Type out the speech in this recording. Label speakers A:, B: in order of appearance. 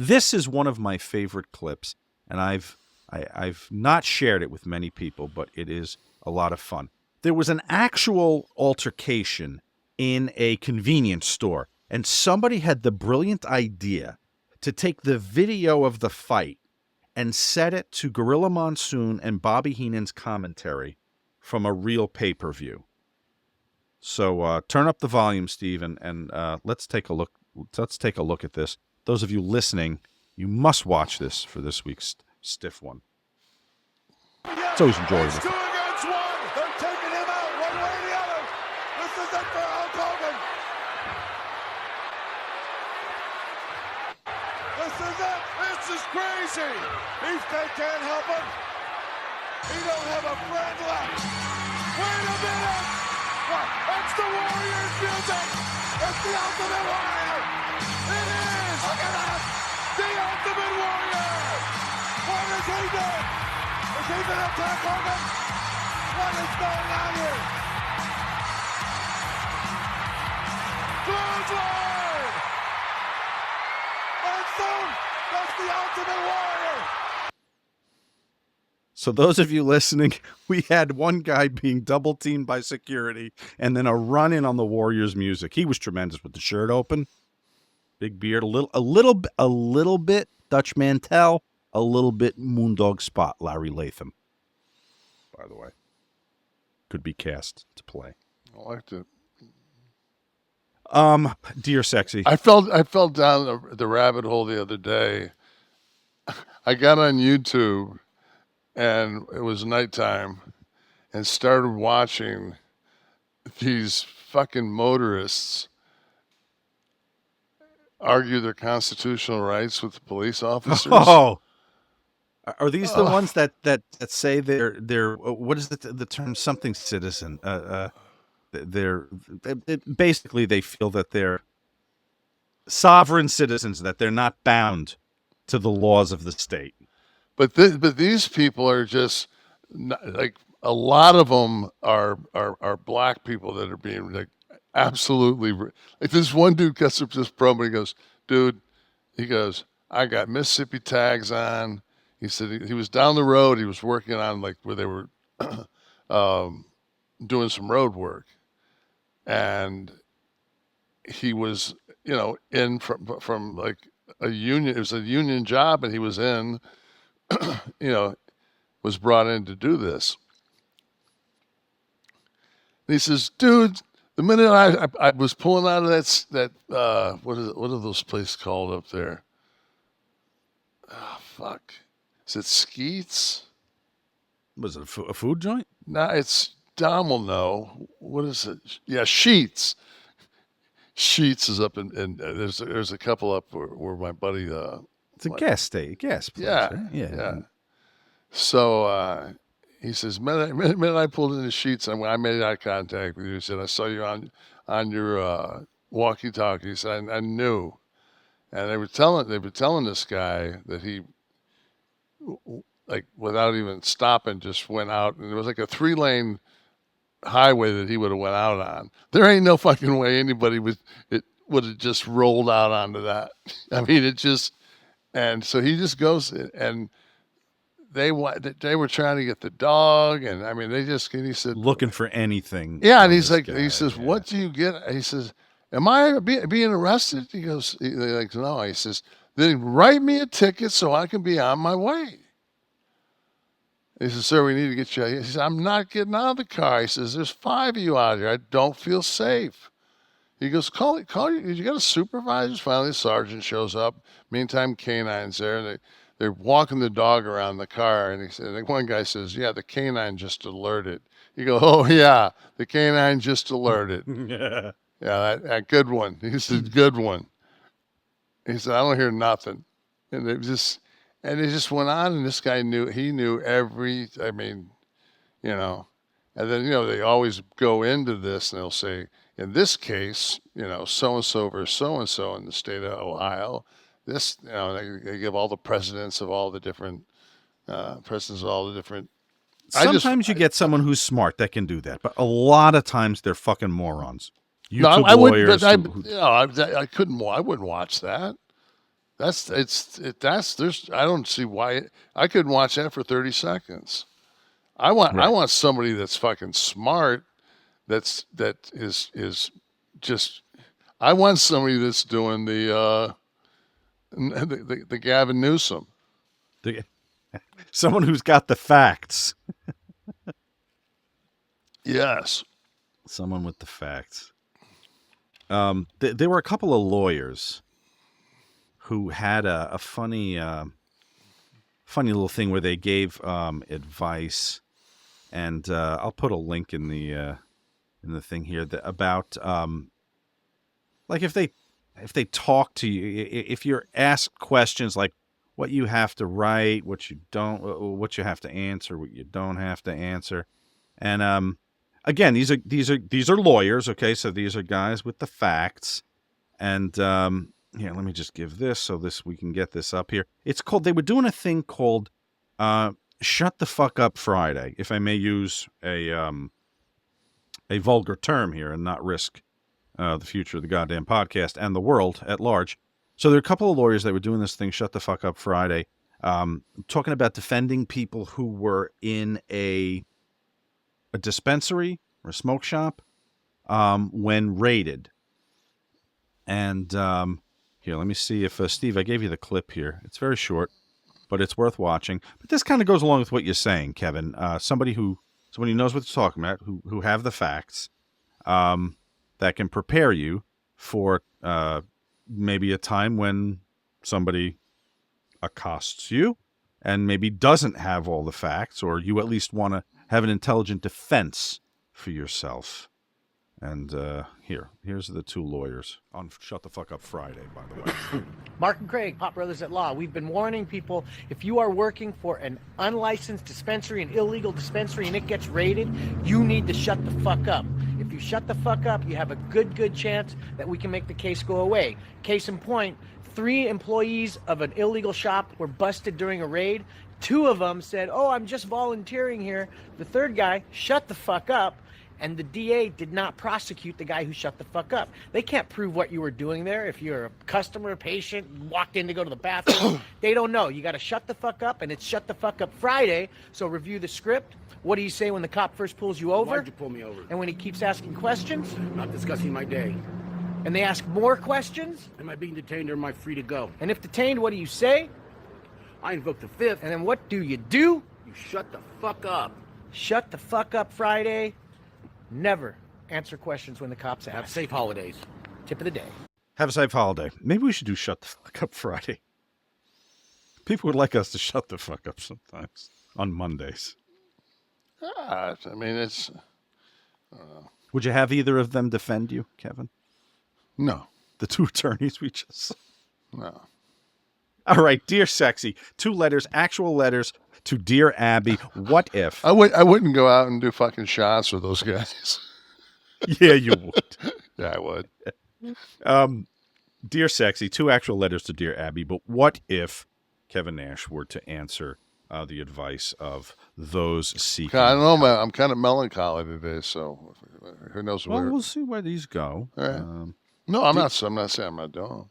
A: This is one of my favorite clips, and I've not shared it with many people, but it is a lot of fun. There was an actual altercation in a convenience store, and somebody had the brilliant idea to take the video of the fight and set it to Gorilla Monsoon and Bobby Heenan's commentary from a real pay-per-view. So turn up the volume, Steve, and let's take a look. Let's take a look at this. Those of you listening, you must watch this for this week's Stiff One. It's always enjoyable.
B: It's 2 against 1. They're taking him out one way or the other. This is it for Hulk Hogan. This is it. This is crazy. Beefcake can't help him. He don't have a friend left. Wait a minute. What? That's the Warriors music. It's the Ultimate Warrior. It is. Look at that. The Ultimate Warrior. What is he doing? Is he going to attack Hogan? What is going on here? Clothesline! Monsoon, that's the Ultimate Warrior.
A: So those of you listening, we had one guy being double teamed by security and then a run in on the Warriors music. He was tremendous with the shirt open, big beard, a little bit Dutch Mantel, a little bit Moondog Spot, Larry Latham. By the way, could be cast to play.
C: I liked it.
A: Dear Sexy.
C: I fell down the rabbit hole the other day. I got on YouTube, and it was nighttime, and started watching these fucking motorists argue their constitutional rights with the police officers.
A: Oh, are these the ones that say they're what is the term, something citizen? Basically they feel that they're sovereign citizens, that they're not bound to the laws of the state.
C: But these people are just like, a lot of them are black people that are being like absolutely, like this one dude gets up this promo. He goes, dude, I got Mississippi tags on. He said he was down the road. He was working on like where they were doing some road work, and he was in from like a union. It was a union job, and he was in. Was brought in to do this. And he says, dude, the minute I was pulling out of that what are those places called up there? Oh, fuck. Is it Skeets?
A: Was it a food joint?
C: No, it's Dom will know. What is it? Yeah, Sheets. Sheets is up in there's a couple up where my buddy
A: it's a gas place.
C: Yeah,
A: right? Yeah.
C: So he says, minute I pulled in the Sheets, and when I made eye contact with you, he said, I saw you on your walkie-talkie. He said, I knew. And they were telling this guy that he, like, without even stopping, just went out, and it was like a 3-lane highway that he would have went out on. There ain't no fucking way anybody would have just rolled out onto that. I mean, it just. And so he just goes, and they were trying to get the dog, and I mean, he said,
A: looking for anything.
C: Yeah, and he's like, he says, what do you get? He says, am I being arrested? He goes, like, no. He says, then write me a ticket so I can be on my way. He says, sir, we need to get you. He says, I'm not getting out of the car. He says, there's 5 of you out here. I don't feel safe. He goes, call you got a supervisor? Finally, the sergeant shows up. Meantime, K-9's there, and they're walking the dog around the car. And he said, one guy says, yeah, the K-9 just alerted. You go, oh, yeah, the K-9 just alerted. Yeah, that good one. He said, good one. He said, I don't hear nothing. And it just went on, and this guy knew every, I mean, and then, they always go into this, and they'll say, in this case, so-and-so versus so-and-so in the state of Ohio, this, they give all the presidents of all the different,
A: Sometimes you get someone who's smart that can do that, but a lot of times they're fucking morons.
C: YouTube lawyers. I wouldn't watch that. That's there's I don't see why I couldn't watch that for 30 seconds. I want somebody that's fucking smart. That is just. I want somebody that's doing the Gavin Newsom.
A: Someone who's got the facts.
C: Yes.
A: Someone with the facts. There were a couple of lawyers who had a funny little thing where they gave advice, and I'll put a link in the thing here about like if they talk to you, if you're asked questions like what you have to write, what you have to answer, what you don't have to answer, and again, these are lawyers, okay? So these are guys with the facts, and here, let me just give this so we can get this up here. It's called. They were doing a thing called "Shut the Fuck Up Friday," if I may use a vulgar term here and not risk the future of the goddamn podcast and the world at large. So there are a couple of lawyers that were doing this thing, Shut the Fuck Up Friday, talking about defending people who were in a dispensary or a smoke shop when raided. And here, let me see if, Steve, I gave you the clip here. It's very short, but it's worth watching. But this kind of goes along with what you're saying, Kevin. Somebody who knows what they're talking about, who have the facts, that can prepare you for maybe a time when somebody accosts you and maybe doesn't have all the facts, or you at least want to have an intelligent defense for yourself. And here's the two lawyers on Shut the Fuck Up Friday, by the way.
D: Mark and Craig, Pop Brothers at Law. We've been warning people, if you are working for an unlicensed dispensary, an illegal dispensary, and it gets raided, you need to shut the fuck up. If you shut the fuck up, you have a good chance that we can make the case go away. Case in point, 3 employees of an illegal shop were busted during a raid. 2 of them said, "Oh, I'm just volunteering here." The third guy shut the fuck up, and the DA did not prosecute the guy who shut the fuck up. They can't prove what you were doing there. If you're a customer, patient, walked in to go to the bathroom, they don't know. You got to shut the fuck up, and it's Shut the Fuck Up Friday. So review the script. What do you say when the cop first pulls you over?
E: Why'd you pull me over?
D: And when he keeps asking questions?
E: Not discussing my day.
D: And they ask more questions?
E: Am I being detained or am I free to go?
D: And if detained, what do you say?
E: I invoke the 5th.
D: And then what do? You
E: shut the fuck up.
D: Shut the fuck up Friday. Never answer questions when the cops ask.
E: Have safe holidays.
D: Tip of the day.
A: Have a safe holiday. Maybe we should do Shut the Fuck Up Friday. People would like us to shut the fuck up sometimes on Mondays.
C: I mean, it's...
A: Would you have either of them defend you, Kevin?
C: No.
A: The 2 attorneys we just saw?
C: No.
A: All right, Dear Sexy, 2 letters, actual letters to Dear Abby. What if?
C: I wouldn't go out and do fucking shots with those guys.
A: Yeah, you would.
C: Yeah, I would.
A: Dear Sexy, 2 actual letters to Dear Abby, but what if Kevin Nash were to answer the advice of those seeking?
C: I don't know, man. I'm kind of melancholy today, so who knows where.
A: Well, we'll see where these go.
C: All right. No, I'm not saying I'm not doing.